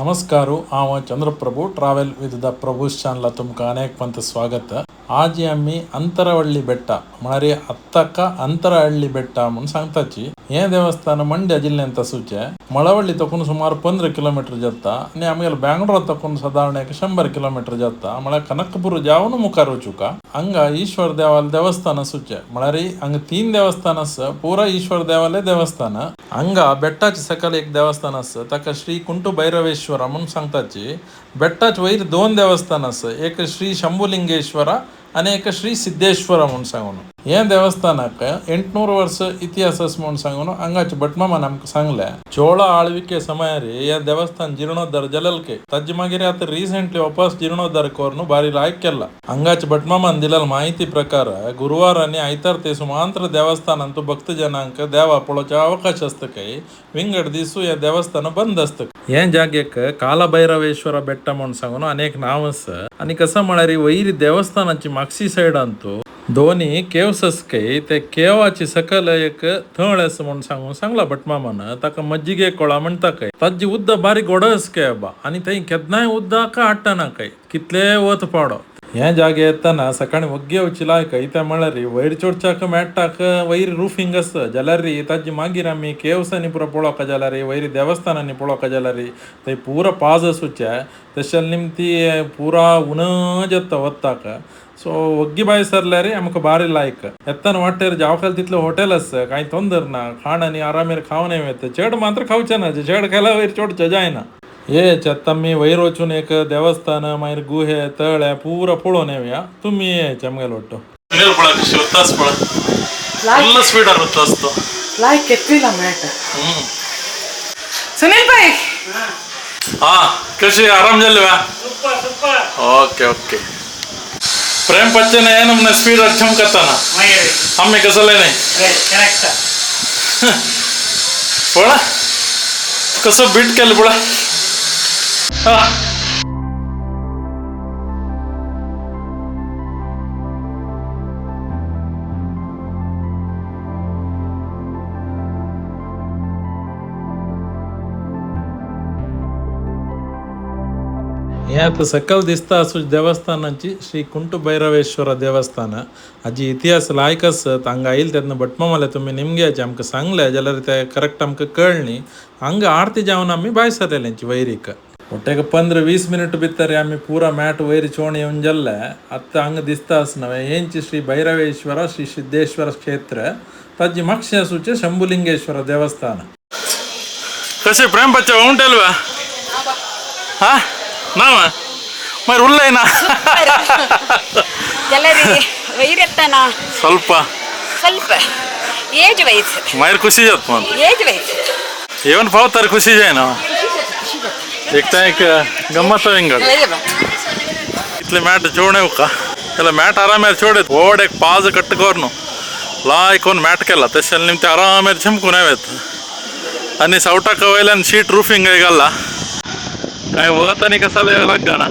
नमस्कार हांव चंद्रप्रभू travel with the प्रभूस channel तुमकां अनेक पंत स्वागत. आज आम्ही अंतरवळ्ळी बेट्ಟ म्हळ्यार अत्तक्क अंतरहಳ್ಳಿ बेट्ಟ म्हणून सांगताची. हे देवस्थान मंड्य जिल्ह्यांत आसूचे. मळवಳ್ಳಿ तकून सुमार 15 किलोमीटर जाता आनी आमगेले बेंगळूर तकून साधारण 100 किलोमीटर जाता. म्हळ्यार कनकपूर जावन मुखार वचूका हांगा ईश्वर देवाल देवस्थान आसूचे. म्हळ्यार हांगा 3 देवस्थान आसा. पुरा ईश्वर देवाले देवस्थान. हांगा बेट्टाचे सकयल एक देवस्थान आसा ताका श्री कुंटू भैरवेश्वर म्हणून सांगताची. बेट्टाचे वयर 2 देवस्थान आसा. एक श्री शंभुलिंगेश्वर आणि एक श्री सिद्धेश्वर म्हणून सांगून. हे देवस्थानाक 800 वर्ष इतिहास आसा म्हणून सांगून हांगाचे भटमामान आमकां सांगले. चोळ आळविके समयार हे देवस्थान जीर्णोद्धार जालेले ताजे मागीर आतां रिसेंटली वापस जीर्णोद्धार करून बारी लायक केला. हांगाचे भटमामान दिलेल्या माहिती प्रकार गुरुवार आनी आयतार ते सुमांतर देवस्थानांतू भक्तजनांक देवा पळोवचे अवकाश आसतकय विंगड दिसू हे देवस्थान बंद आसतक. हे जागेक कालभैरवेश्वर बेट्ಟ म्हणून सांगून अनेक नाव आसा. आनी कसं म्हळ्यार वयर देवस्थानाची मागची सायडांतू दोन्ही केव्स आसकय ते केवाची सकयल एक थळ आसा म्हणून सांगला भटमामान. ताका मज्जिगे कोळा म्हणटाकय. ताजी उद्द बारीक गोड आसकय बा आनी थंय केन्नाय उदक हाडटनाकय कितले वत पाडो. हे जागे येताना सकाळी वग्गे वची लायकय ते म्हळ्यार वयर चोडच्याक मेळटाक वयर रुफींग आसा जाल्यार ताजी मागीर आमी केव्सांनी पुरो पळोवका जाल्यार वयर देवस्थानांनी पळोवका जाल्यार थंय पुरो पाज आसूचे. तशें निमती पुरा उन जेता वताक. सो वग्गी भायर सरल्यार आमकां बारी लायक. येताना वाटेर जावकाल तितले हॉटेल आसा कांय तोंदर ना. खाण आनी आरामेर खावन येता. चेड मात्र खावचे ना. चेड खायला वयर चोडचें जायना. ये आमी वयर वचून एक देवस्थान मागीर गुहे तळे पुरो पळोवन येवया. तुमी येयचे आमगेलो वाटो. सुनील पळय कशी वतास पळय. फुल्ल स्पीडार वतास तो. लायक केतलीला मेळटा. सुनील भाई हा कशी आराम जाले वा. Okay okay. प्रेम बच्चन है नमने स्पीड चमकता ना हमें कसले नाही पळा कसं बीट केलं पळा. हे सकल दिसता असू देवस्थानाची श्री कुंटू भैरवेश्वर देवस्थान. हाजी इतिहास लायक आसत. हांगा येयले तेन्ना भटमामाले तुमी निमग्याचे आमकां सांगले जाल्यार ते करेक्ट आमकां कळ्ळी. हांगा आरती जावन आमी भायर सरलेंची वयरीक. एक 15-20 मिनट भितर आमी पुरा मॅट वयर चोवन येवन जाल्ले. आतां हांगा दिसता आसना हेंची श्री भैरवेश्वर श्री सिद्धेश्वर क्षेत्र ताजी मागशें आसूचे शंभुलिंगेश्वर देवस्थान. कशें प्रेम बच्चा उंटेल्वा हा ನಾವ ಮರ ಉಳ್ಳೇನಾ ಎಲ್ಲರಿ ವೈರತ್ತನ ಸ್ವಲ್ಪ ಸ್ವಲ್ಪ ಏಜ್ ವಯಸ್ಸು ಮೈರ್ ಖುಷಿ जात पण ಏಜ್ ವಯಸ್ಸು येवन पावतार खुशी जाय ना. एक तर एक गंमत हिंगड इतले मॅट जोडणे का त्याला मॅट आरामेर छोडेत ओढ एक पाज कट्ट करून लायक कोण मॅट केला तशें निमते आरामेर चमकून येत आणि सावटाक वयल्यान शीट रुफींग घाला काय वत आणि कसा लागला ना.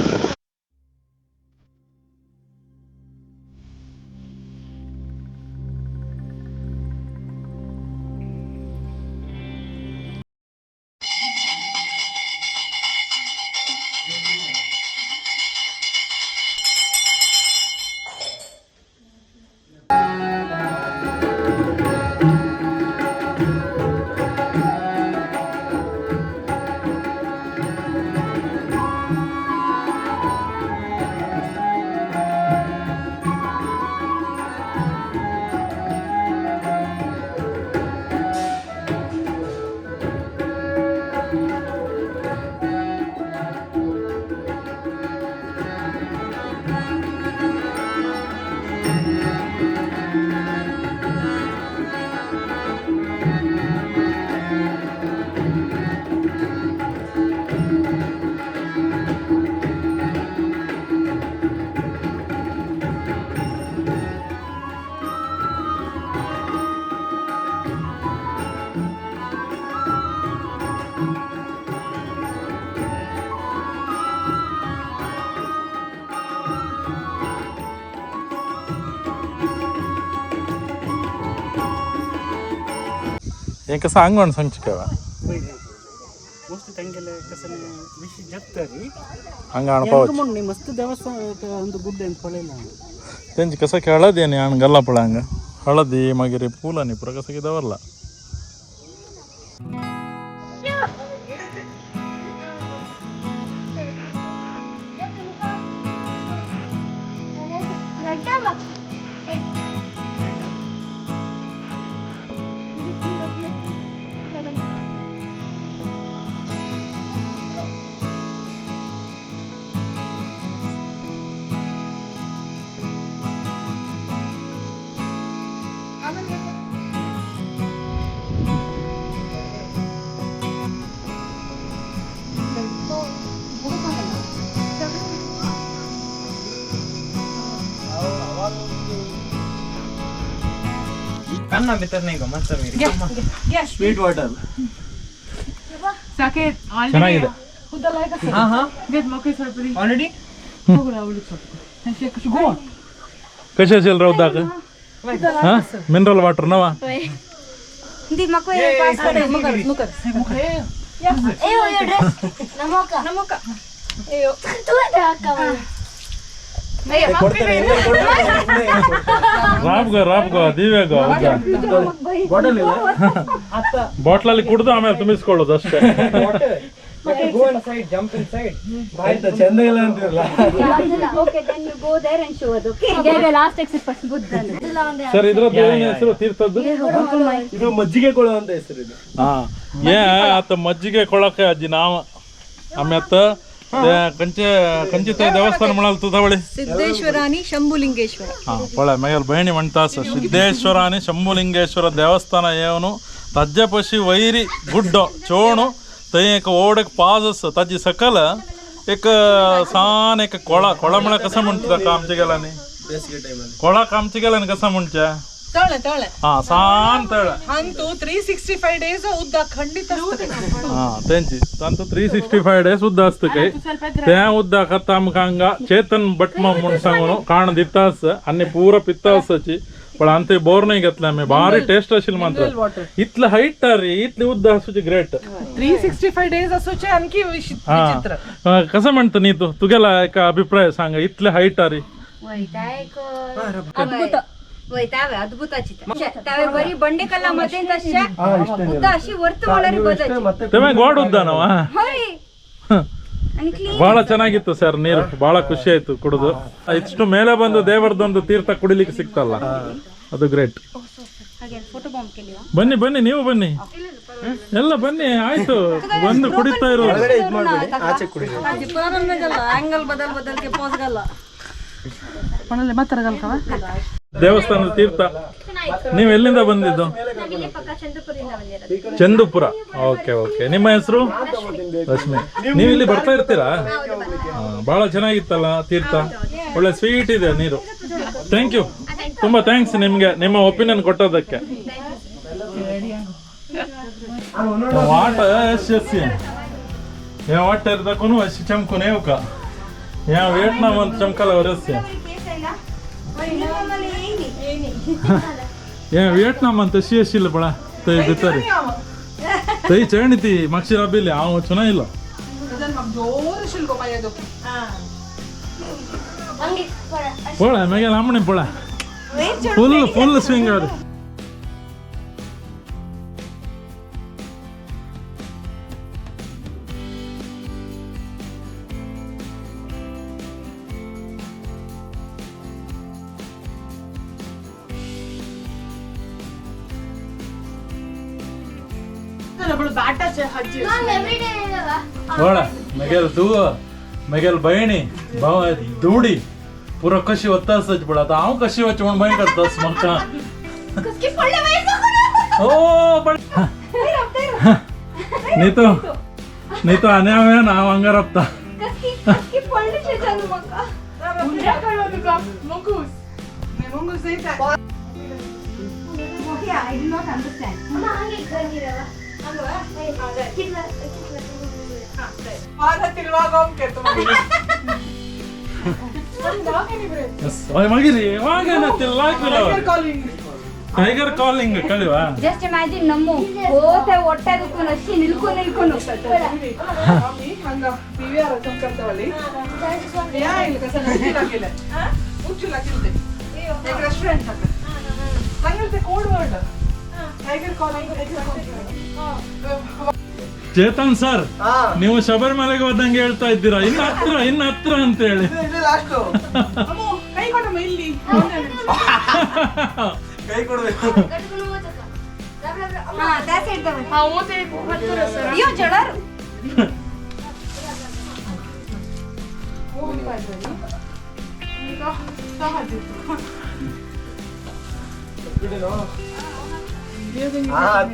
हे कसं अंगण सांगची का ತಂಗೆಲೆ ಕಸನೆ ವಿಷಯ ಜಪ್ತಾರಿ ಹಂಗ ಅನ್ಪಾವಚ್ಚಿ ಮೊನ್ನೆ ಮಸ್ತ್ ದೇವಸ್ಥಾನ ಒಂದು ಗುಡ್ಡೆ ಅಂತ ಪಳೆಲ್ಲ ತೆಂಚಿ ಕಸಕ್ಕೆ ಹಳದೇನೆ ಹಣ್ಣು ಗಲ್ಲಪಳ ಹಂಗ ಹಳದಿ ಮಗಿರಿ ಪೂಲನಿ ಪುರ ಕಸಗಿದವಲ್ಲ ಅನ್ನ ಬಿತ್ತನೆ ಈಗ ಮಸ್ತ್ ಸ್ವೀಟ್ ವಾಟರ್ Saket, ಚೆನ್ನಾಗಿದೆ ಹಾ ಹಾ already? Already Go on. कशा असेल रवदाक हां मिनरल वॉटर नवा Hindi mako yung passport. Mukar. Eyo, your dress. Namoka. Eyo. Tuwa na ka mo. ರಾಬ್ಗೋ ದಿವ್ಯಾಗೋ ಬಾಟಲ್ ಇಲ್ಲ ಬಾಟ್ಲಲ್ಲಿ ಕುಡ್ದು ಆಮೇಲೆ ತುಂಬಿಸ್ಕೊಳ್ಳೋದು ಅಷ್ಟೇ go inside jump inside ಆಯ್ತಾ ಚಂದ ಇಲ್ಲ ಅಂತಿರಲ್ಲ Okay, then you go there and show it, okay? Yeah, last exit first Buddha. Sir ಇದ್ರದ್ದು ಏನು ಹೆಸರು ತೀರ್ಥದ್ದು ಇದು ಮಜ್ಜಿಗೆ ಕೊಳ ಅಂತ ಹೆಸರು ಇದು ಹಾ ಏ ಆತ ಮಜ್ಜಿಗೆ ಕೊಳಕ್ಕೆ ಅಜ್ಜಿ ನಾವ ಆಮ್ಯಾತ ಕಂಚಿತ ದೇವಸ್ಥಾನ ಮಾಡಲ್ ತುದವಳಿ ಸಿದ್ದೇಶ್ವರಾನಿ ಶಂಭುಲಿಂಗೇಶ್ವರ ಹಾ ಪೊಳೆ ಮೇಲ್ ಬಯಣಿ ಮಂಟಾಸ ಸಿದ್ದೇಶ್ವರಾನಿ ಶಂಭುಲಿಂಗೇಶ್ವರ ದೇವಸ್ಥಾನ ಏನು ತಜ್ಜಪಶಿ ವೈರಿ ಗುಡ್ಡ ಚೋಣು तयक ओडक पाजस ताजी सकल एक सान एक कोळा म्हणा कसं म्हणतो का आमच्या गेलानी कोळा आमच्या गेला कसं म्हणच्या ತಳೆ हा सान तळ ಅಂತೂ 365 ಡೇಸ್ ಉದ್ದ ಖಂಡಿತ हा त्यांची तांतू 365 डेज उद्दा असतं काही त्या उद्दा खाता आमकां हांगा चेतन भटम म्हणून सांगून काण दितास आनी पूरा पित्तासाची पण अंत बोर नाही घेतला आम्ही भारी टेस्ट असेल मात्र इतलं हाईट री इतली उद्द असूची ग्रेट 365 ಡೇಸ್ असोचे आणखी हा कसं म्हणतं नी तू तुझ्याला एक अभिप्राय सांगा इतले हाईट री अद्भुताची त्यावे बरी बंडेकल्लामध्ये तशा उद्द अशी वर्त होणारी बदल तेव्हा ಗೋಡ್ ಉದ್ದಾನವ ಬಹಳ ಚೆನ್ನಾಗಿತ್ತು ಸರ್ ನೀರು ಬಹಳ ಖುಷಿ ಆಯ್ತು ಕುಡಿದು ಇಷ್ಟು ಮೇಲೆ ಬಂದು ದೇವರದೊಂದು ತೀರ್ಥ ಕುಡಿಲಿಕ್ಕೆ ಸಿಕ್ತಲ್ಲ ಅದು ಗ್ರೇಟ್ ಬನ್ನಿ ಬನ್ನಿ ನೀವು ಬನ್ನಿ ಎಲ್ಲ ಬನ್ನಿ ಆಯ್ತು ಬಂದು ಕುಡಿತಾ ಇರೋದು ಆಚೆ ಕುಡಿ ಆಂಗಲ್ ಬದಲ್ ಕೆ ಪೋಸ್ ಗಲ್ಲ ಮನಲೆ ಮಾತಾಡಗಲ್ಲ ಕವ ದೇವಸ್ಥಾನದ ತೀರ್ಥ ನೀವು ಎಲ್ಲಿಂದ ಬಂದಿದ್ದು ಚಂದುಪುರ ಓಕೆ ಓಕೆ ನಿಮ್ಮ ಹೆಸರು ರಶ್ಮಿ ನೀವು ಇಲ್ಲಿ ಬರ್ತಾ ಇರ್ತೀರಾ ಬಹಳ ಚೆನ್ನಾಗಿತ್ತಲ್ಲ ತೀರ್ಥ ಒಳ್ಳೆ ಸ್ವೀಟ್ ಇದೆ ನೀರು ಥ್ಯಾಂಕ್ ಯು ತುಂಬಾ ಥ್ಯಾಂಕ್ಸ್ ನಿಮ್ಗೆ ನಿಮ್ಮ ಒಪಿನಿಯನ್ ಕೊಟ್ಟೋದಕ್ಕೆ वाट अशी हे वाटेर दाखवून अशी चमकून येऊ का या व्हिएटनाम चमकाला रस्ते या व्हिएटनाम तशी अशील पळा थंय भितर थंय चढणी ती मागची राबिली हांव वचूं ना इलो ಜೋರು ಶಿಲ್ಗೋ ಪಾಯದು पळय मागीर लांबणे पळय फुल फुल स्विंग आर पळय मागीर तू मागीर बहिणी भाव दुडी पुरो कशी वता आसच पळय आतां हांव कशी वचचें म्हूण भंय करतास म्हाका ओ पण न्ही तो आनी हांवें हांव हांगा राबता I do not understand. मागीर वांगे ना ते लायक ಟೈಗರ್ ಕಾಲಿಂಗ್ ಕಳಿವಾ ಜಸ್ಟ್ ಇಮ್ಯಾಜಿನ್ ನಮ್ಮ ಹೋತೆ ಒಟ್ಟದಕ್ಕೂ ಅಷ್ಟೇ ನಿಲ್ಕೊಂಡು ಹಂಗ PVR ಸಂಕರ್ತವಲ್ಲಿ ಯಾ ಇಲ್ಲ ಕಸ ನಡಿಲಾಗಿಲ್ಲ ಉಚ್ಚಲಾಗಿಲ್ದೆ एक रेस्टोरेंट ಹಾಕ ಸಂಗಲ್ತೆ code word tiger calling Chetan sir ನೀವು ಶಬರಿಮಲೆಗೆ ಹೋದಂಗೆ ಹೇಳ್ತಾ ಇದ್ದೀರಾ ಇನ್ನು ಹತ್ರ ಅಂತ ಹೇಳಿ ಅಮ್ಮ ಕೈ ಕೊಡಮ್ಮ ಇಲ್ಲಿ ಕೈ ಕೊಡ್ಬೇಕು ಹಾ ದಾಸೆ ಇಡ್ತಾವೆ ಹಾ ಓತೆ ಹತ್ತಿರ ಸರ್ ಅಯ್ಯೋ ಜಡರ್ ಈಗ ಸಹಜಿತ್ತು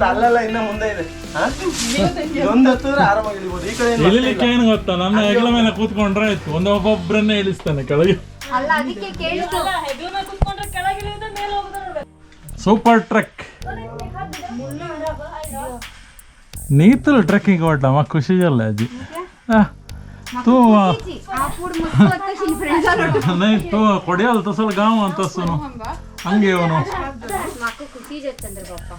ಅಲ್ಲೆಲ್ಲ ಇನ್ನ ಮುಂದೆ ಇದೆ ಒಂದು ಹತ್ತಿದ್ರೆ ಆರಾಮಾಗಿ ಇಳಿಬೋದು. ಈ ಕಡೆ ಏನು ಇಳಿಲಿಕ್ಕೆ ಏನು ಗೊತ್ತಾ, ನನ್ನ ಹೆಗಲ ಮೇಲೆ ಕೂತ್ಕೊಂಡ್ರೆ ಆಯ್ತು, ಒಬ್ಬೊಬ್ಬರನ್ನೇ ಇಳಿಸ್ತಾನೆ ಕೆಳಗೆ. ಅಲ್ಲ ಅದಕ್ಕೆ ಕೇಳಿದ್ದು ಸೂಪರ್ ಟ್ರೆಕ್ ನೀತಲು ಟ್ರೆಕ್ಕಿಂಗ್ ಹೊಡ್ಲಮ್ಮ ಖುಷಿ ಅಲ್ಲ ಅಜ್ಜಿ तू नहीं तू ಕೊಡಿಯಲ್ ತಸಲ್ ಗಾಂವ್ ಅಂತ ಸುನು ಹಂಗೆ ಅವನು माको खुशी जातंद्र बाप्पा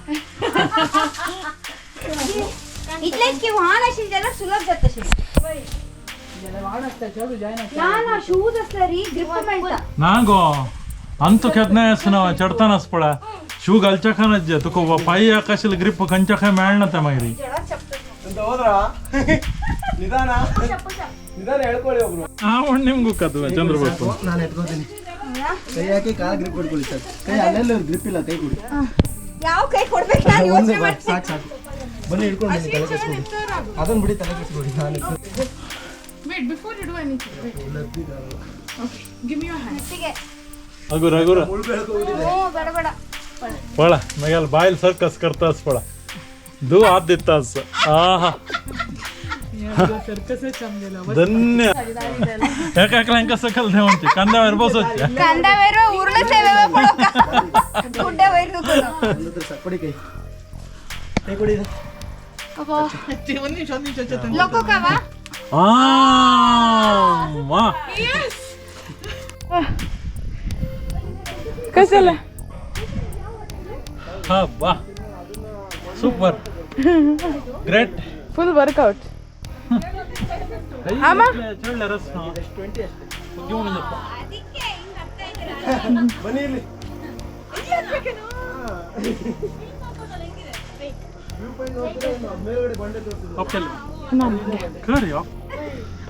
इतलेच की वाहन असेल जरा सुलभ जात असेल ना शूज असला री ग्रिप मिळता नागो अंतु केदना चढतानाच पडा शू घालच्या खानच तुका पायी आकाशाला ग्रिप कंच्या काय मिळणार त्या मागरी ಅಂತ ಹೋದ್ರ ನಿಧಾನ ನಿಧಾನ ಹೇಳ್ಕೊಳ್ಳಿ ಒಬ್ರು. ನಿಮ್ಗೂ ಕದ್ವ ಚಂದ್ರಬಾಬು ನಾನು ಎತ್ಕೋತೀನಿ. ಕೈ ಹಾಕಿ ಕಾಲ್ ಗ್ರಿಪ್ ಕೊಡ್ಕೊಳ್ಳಿ ಸರ್. ಕೈ ಅಲ್ಲೆಲ್ಲ ಗ್ರಿಪ್ ಇಲ್ಲ, ಕೈ ಕೊಡಿ. ಯಾವ ಕೈ ಕೊಡ್ಬೇಕು ನಾನು ಒಂದೇ ಯೋಚನೆ ಸಾಕು ಸಾಕು. ಬನ್ನಿ ಹಿಡ್ಕೊಂಡು ಬನ್ನಿ, ತಲೆ ಕೆಡಿಸ್ಕೊಡಿ. ಅದನ್ನ ಬಿಡಿ, ತಲೆ ಕೆಡಿಸ್ಕೊಡಿ. ನಾನು wait before you do anything wait. Okay give me your hand ಮಾಡ್ತಿಗೆ अगुर अगुर ಓ ಬೇಡ ಬೇಡ पळा मगेल बायल सर्कस करतास पळा दू हात देतास आहा धन्य एका एकल्यांका सकल देवंची कांद्यावर बसोची कांदा वैर उरले सेवे पडोका गुड्डे वैर नुकोनो ಕೊಡಿ ಕೈ. ಕೈ ಕೊಡಿ. ಅಬ್ಬಾ ಒಂದು ನಿಮಿಷ ಲೋಕೋ ಕಾವಾ आ वा ಕಸಲ हा वा सुपर ग्रेट ಫುಲ್ ವರ್ಕೌಟ್ ಆಮ ಚಳ್ಳೆ ರಸ್ 20 ಅಷ್ಟೇ घेऊन जा ಅದಕ್ಕೆ ಹಿಂಗ ಅರ್ಥ ಇದ್ರಲ್ಲ ಬನ್ನಿ ಇಲ್ಲಿ. ಮೇಲ್ಗಡೆ ಬಂಡೆ ತೋರಿಸಿದ್ರು. आपल्याला कर या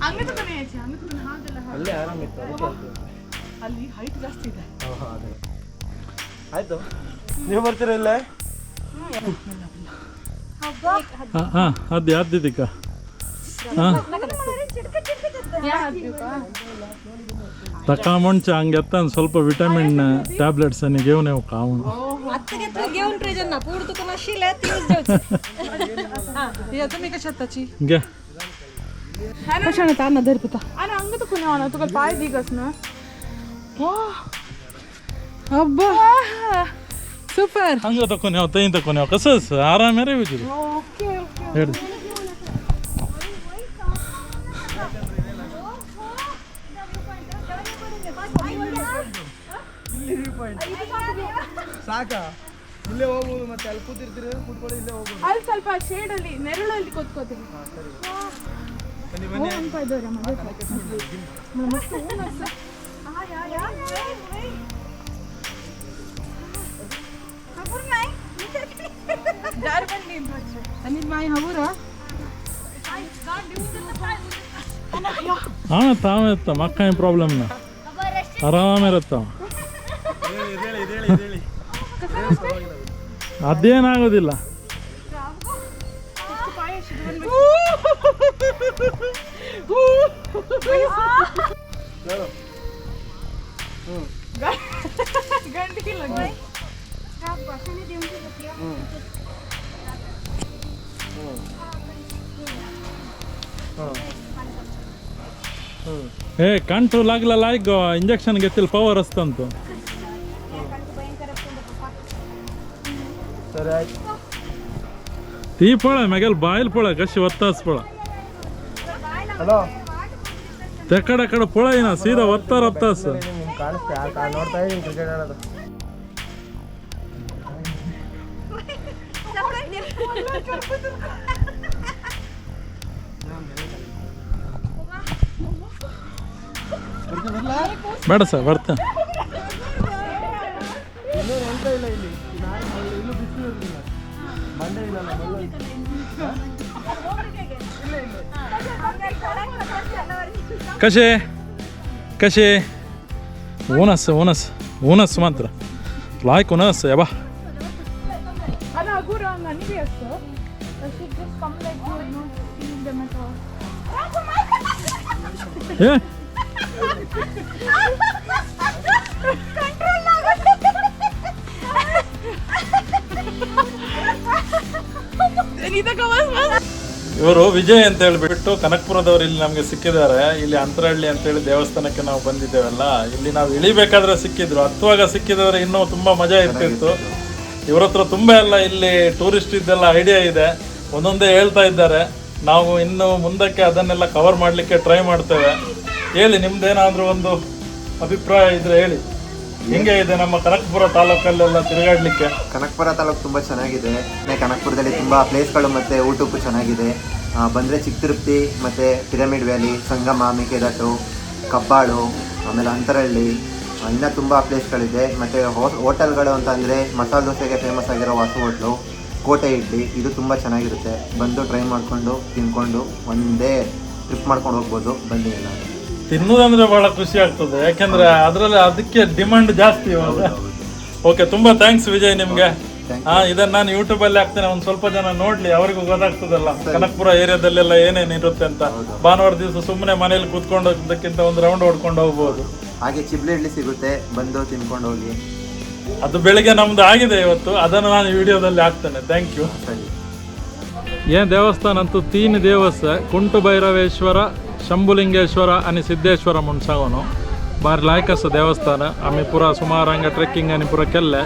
ಅಂಗದ ಮನೆ ಆಚೆ ಅಂಗದ ಮನೆ ಹಾಗೆಲ್ಲ ಅಲ್ಲೇ ಆರಾಮಿತ್ತು, ಅದಕ್ಕೆ ಹೇಳ್ತೀನಿ. ಅಲ್ಲಿ ಹೈಟ್ ಜಾಸ್ತಿ ಇದೆ ಅದೇ. ಆಯ್ತು, ನೀವು ಬರ್ತೀರಾ ಇಲ್ಲೇ? हा अद्दी अद्दी का हा तका म्हणचे हंग येता ಸ್ವಲ್ಪ ವಿಟಮಿನ್ ಟ್ಯಾಬ್ಲೆಟ್ಸ್ ಅನ್ನು घेऊन येऊ का ಅವನು अत्तगे तू घेऊन ट्रेजन ना पूर्ण तुका नशीला तीच जाऊची या तुम्ही कशात त्याची घे कशाने ताना धर पुता अरे अंग तो कोणी आना तुका पाय दिगस ना वा अब्बा ಸೂಪರ್ ಹಂಗ ತಕೊಂಡು ಯಾವ ತೈನ್ ತಕೊಂಡು ಯಾವ ಕಸಸ್ ಆರಾಮೇರೆ ಬಿಜು ಓಕೆ ಓಕೆ ಹೇಳಿ ಸಾಕಾ? ಇಲ್ಲೇ ಹೋಗ್ಬೋದು, ಮತ್ತೆ ಅಲ್ಲಿ ಕೂತಿರ್ತೀರಿ, ಕೂತ್ಕೊಳ್ಳಿ, ಇಲ್ಲೇ ಹೋಗ್ಬೋದು. ಅಲ್ಲಿ ಸ್ವಲ್ಪ ಶೇಡ್ ಅಲ್ಲಿ ನೆರಳಲ್ಲಿ ಕೂತ್ಕೋತೀವಿ ಬನ್ನಿ ಬನ್ನಿ. आणि माय हवरा हा ताव येतं मग काही प्रॉब्लेम ना ಆರಾಮೇ ಇರುತ್ತಾವ ಅದೇನಾಗೋದಿಲ್ಲ ಗಂಟಿಗೆ ಲಗ್ನ हे कंटू लागला ऐक इंजेक्शन घेतील पॉवर असतं ಸರಿ ಆಯ್ತು. ती पळ मगेल बायल पळ कशी ಒತ್ತಾಸ್ पळ ಹಲೋ, त्या कಡೆ पळ ना सीधा ಒತ್ತಾಸ್ ನಿಮ್ಗೆ ಕಾಣಿಸ್ತಾ ನೋಡ್ತಾ ಇದ್ದೀನಿ ಕ್ರಿಕೆಟ್ ಆಡೋದು. ಬೇಡ ಸರ್ ಬರ್ತೆ ಇನ್ನೇನು ಎಂತ ಇಲ್ಲ ಇಲ್ಲಿ ಇಲ್ಲೂ ಬಿಸಿಲು ಇರಲಿಲ್ಲ ಮಂಡೆ ಇಲ್ಲ कसे ऊनच मात्र लायक ऊनच या बा أنا أقول أنا نبي أسا. I should just come like you know, feed them at all. ಇವರು ವಿಜಯ್ ಅಂತ ಹೇಳಿಬಿಟ್ಟು ಕನಕಪುರದವರು ಇಲ್ಲಿ ನಮಗೆ ಸಿಕ್ಕಿದ್ದಾರೆ. ಇಲ್ಲಿ ಅಂತರಹಳ್ಳಿ ಅಂತೇಳಿ ದೇವಸ್ಥಾನಕ್ಕೆ ನಾವು ಬಂದಿದ್ದೇವಲ್ಲ, ಇಲ್ಲಿ ನಾವು ಇಳಿಬೇಕಾದ್ರೆ ಸಿಕ್ಕಿದ್ರು. ಹತ್ತುವಾಗ ಸಿಕ್ಕಿದವರು ಇನ್ನೂ ತುಂಬ ಮಜಾ ಇರ್ತಿತ್ತು. ಇವ್ರ ಹತ್ರ ತುಂಬ ಎಲ್ಲ ಇಲ್ಲಿ ಟೂರಿಸ್ಟ್ ಇದ್ದೆಲ್ಲ ಐಡಿಯಾ ಇದೆ, ಒಂದೊಂದೇ ಹೇಳ್ತಾ ಇದ್ದಾರೆ. ನಾವು ಇನ್ನು ಮುಂದಕ್ಕೆ ಅದನ್ನೆಲ್ಲ ಕವರ್ ಮಾಡಲಿಕ್ಕೆ ಟ್ರೈ ಮಾಡ್ತೇವೆ. ಹೇಳಿ ನಿಮ್ದೇನಾದರೂ ಒಂದು ಅಭಿಪ್ರಾಯ ಇದ್ರೆ ಹೇಳಿ. ಹೆಂಗೆ ಇದೆ ನಮ್ಮ ಕನಕಪುರ ತಾಲೂಕಲ್ಲೆಲ್ಲ ತಿರುಗಾಡಲಿಕ್ಕೆ? ಕನಕಪುರ ತಾಲೂಕು ತುಂಬ ಚೆನ್ನಾಗಿದೆ. ಕನಕಪುರದಲ್ಲಿ ತುಂಬ ಪ್ಲೇಸ್ಗಳು ಮತ್ತು ಊಟಕ್ಕೂ ಚೆನ್ನಾಗಿದೆ. ಬಂದರೆ ಚಿಕ್ಕ ತಿರುಪತಿ ಮತ್ತು ಪಿರಮಿಡ್ ವ್ಯಾಲಿ, ಸಂಗಮ, ಮೇಕೆದಾಟು, ಕಬ್ಬಾಳು, ಆಮೇಲೆ ಅಂತರಹಳ್ಳಿ, ಇನ್ನೂ ತುಂಬ ಪ್ಲೇಸ್ಗಳಿದೆ. ಮತ್ತು ಹೋಟೆಲ್ಗಳು ಅಂತ ಅಂದರೆ ಮಸಾಲೆ ದೋಸೆಗೆ ಫೇಮಸ್ ಆಗಿರೋ ವಾಸು ಹೋಟ್ಲು, ಕೋಟೆ ಇಡ್ಲಿ, ಇದು ತುಂಬ ಚೆನ್ನಾಗಿರುತ್ತೆ. ಬಂದು ಟ್ರೈ ಮಾಡಿಕೊಂಡು ತಿನ್ಕೊಂಡು ಒಂದೇ ಟ್ರಿಪ್ ಮಾಡ್ಕೊಂಡು ಹೋಗ್ಬೋದು. ಬನ್ನಿ ಎಲ್ಲ. ತಿನ್ನೋದಂದ್ರೆ ಬಹಳ ಖುಷಿ ಆಗ್ತದೆ, ಯಾಕೆಂದ್ರೆ ಅದರಲ್ಲಿ ಅದಕ್ಕೆ ಡಿಮಾಂಡ್ ಜಾಸ್ತಿ ಇವಾಗ. ಓಕೆ, ತುಂಬಾ ಥ್ಯಾಂಕ್ಸ್ ವಿಜಯ್ ನಿಮ್ಗೆ. ಇದನ್ನ ನಾನು ಯೂಟ್ಯೂಬ್ ಅಲ್ಲಿ ಹಾಕ್ತೇನೆ, ಒಂದ್ ಸ್ವಲ್ಪ ಜನ ನೋಡ್ಲಿ, ಅವ್ರಿಗೂ ಗೊತ್ತಾಗ್ತದಲ್ಲ ಕನಕಪುರ ಏರಿಯಾದಲ್ಲೆಲ್ಲ ಏನೇನ್ ಇರುತ್ತೆ ಅಂತ. ಭಾನುವಾರ ದಿವಸ ಸುಮ್ಮನೆ ಮನೇಲಿ ಕೂತ್ಕೊಂಡೋದಕ್ಕಿಂತ ಒಂದು ರೌಂಡ್ ಹೊಡ್ಕೊಂಡು ಹೋಗ್ಬೋದು. ಹಾಗೆ ಚಿಬ್ಲಿ ಇಡ್ಲಿ ಸಿಗುತ್ತೆ, ಬಂದು ತಿನ್ಕೊಂಡು ಹೋಗಿ. ಅದು ಬೆಳಿಗ್ಗೆ ನಮ್ದು ಆಗಿದೆ ಇವತ್ತು, ಅದನ್ನು ನಾನು ವಿಡಿಯೋದಲ್ಲಿ ಹಾಕ್ತೇನೆ. Thank you. ಏನ್ ದೇವಸ್ಥಾನ ಅಂತೂ 3 ದೇವಸ್ಥಾನ, ಕುಂಟು ಭೈರವೇಶ್ವರ, ಶಂಭುಲಿಂಗೇಶ್ವರ आणि सिद्धेश्वर म्हणून सांगून बार लायक असं देवस्थान. आम्ही पुरा सुमार हांगा ट्रेकिंग आनी पुरा केल्लें.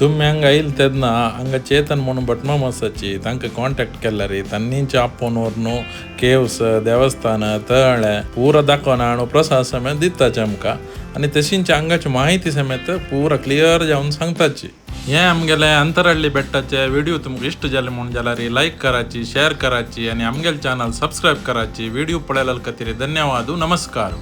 तुम्ही हांगा येयल तेन्ना हांगा चेतन म्हणून भटमामासाची तांकां कॉन्टॅक्ट केला री. तांनींच्या आपोवन न्हू केव्स, देवस्थान, तळे पुरा दाखोवन हाडून प्रसाद समेत दिताचे आमकां. आनी तशींच हांगाची माहिती समेत पुरा क्लियर जावन सांगताची. हे आमगेले अंतरहಳ್ಳಿ ಬೆಟ್ಟचे व्हिडिओ तुमकां इश्ट जाले म्हणून जाल्यार लायक कराची, शेअर कराची आणि आमगेले चॅनल सबस्क्राईब कराची. व्हिडिओ पळयल्या खातीर धन्यवाद. नमस्कार.